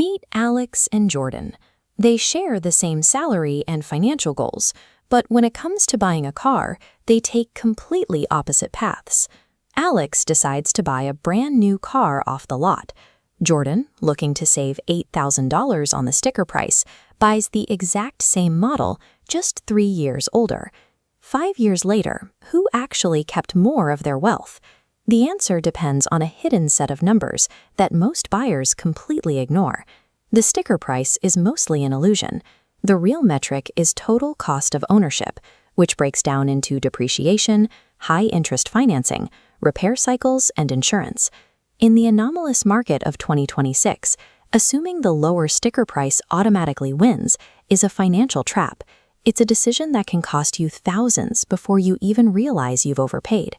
Meet Alex and Jordan. They share the same salary and financial goals, but when it comes to buying a car, they take completely opposite paths. Alex decides to buy a brand new car off the lot. Jordan, looking to save $8,000 on the sticker price, buys the exact same model, just 3 years older. 5 years later, who actually kept more of their wealth? The answer depends on a hidden set of numbers that most buyers completely ignore. The sticker price is mostly an illusion. The real metric is total cost of ownership, which breaks down into depreciation, high-interest financing, repair cycles, and insurance. In the anomalous market of 2026, assuming the lower sticker price automatically wins is a financial trap. It's a decision that can cost you thousands before you even realize you've overpaid.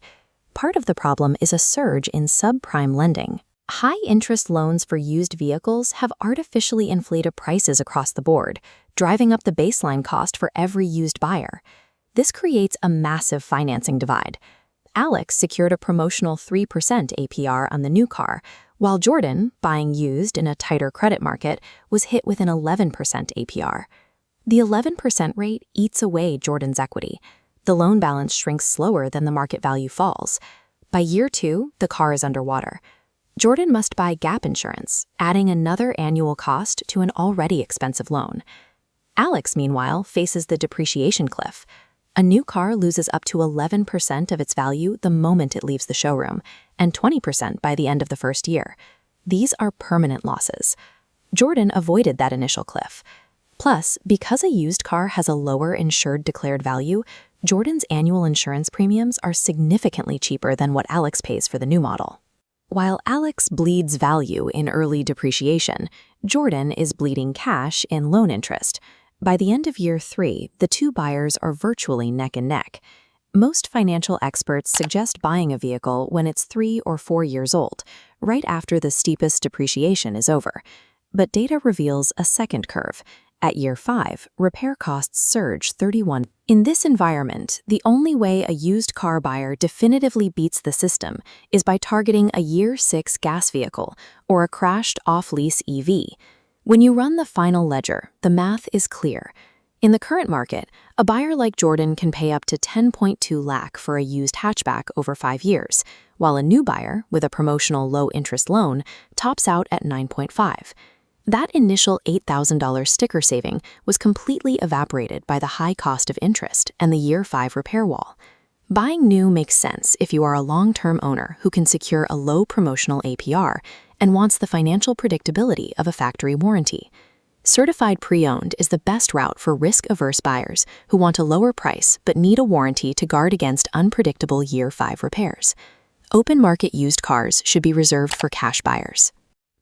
Part of the problem is a surge in subprime lending. High-interest loans for used vehicles have artificially inflated prices across the board, driving up the baseline cost for every used buyer. This creates a massive financing divide. Alex secured a promotional 3% APR on the new car, while Jordan, buying used in a tighter credit market, was hit with an 11% APR. The 11% rate eats away Jordan's equity. The loan balance shrinks slower than the market value falls. By year 2, the car is underwater. Jordan must buy gap insurance, adding another annual cost to an already expensive loan. Alex, meanwhile, faces the depreciation cliff. A new car loses up to 11% of its value the moment it leaves the showroom, and 20% by the end of the first year. These are permanent losses. Jordan avoided that initial cliff. Plus, because a used car has a lower insured declared value, Jordan's annual insurance premiums are significantly cheaper than what Alex pays for the new model. While Alex bleeds value in early depreciation, Jordan is bleeding cash in loan interest. By the end of year 3, the two buyers are virtually neck and neck. Most financial experts suggest buying a vehicle when it's 3 or 4 years old, right after the steepest depreciation is over. But data reveals a second curve. At year 5, repair costs surge 31%. In this environment, the only way a used car buyer definitively beats the system is by targeting a year 6 gas vehicle or a crashed off-lease EV. When you run the final ledger, the math is clear. In the current market, a buyer like Jordan can pay up to $10.2 lakh for a used hatchback over 5 years, while a new buyer with a promotional low-interest loan tops out at $9.5. That initial $8,000 sticker saving was completely evaporated by the high cost of interest and the year 5 repair wall. Buying new makes sense if you are a long-term owner who can secure a low promotional APR and wants the financial predictability of a factory warranty. Certified pre-owned is the best route for risk-averse buyers who want a lower price but need a warranty to guard against unpredictable year 5 repairs. Open market used cars should be reserved for cash buyers.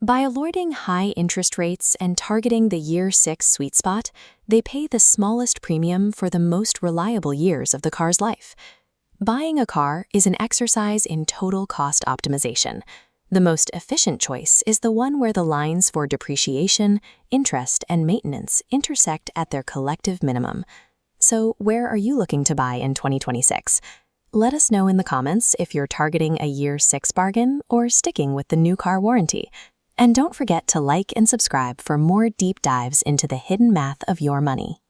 By avoiding high interest rates and targeting the year 6 sweet spot, they pay the smallest premium for the most reliable years of the car's life. Buying a car is an exercise in total cost optimization. The most efficient choice is the one where the lines for depreciation, interest, and maintenance intersect at their collective minimum. So, where are you looking to buy in 2026? Let us know in the comments if you're targeting a year 6 bargain or sticking with the new car warranty. And don't forget to like and subscribe for more deep dives into the hidden math of your money.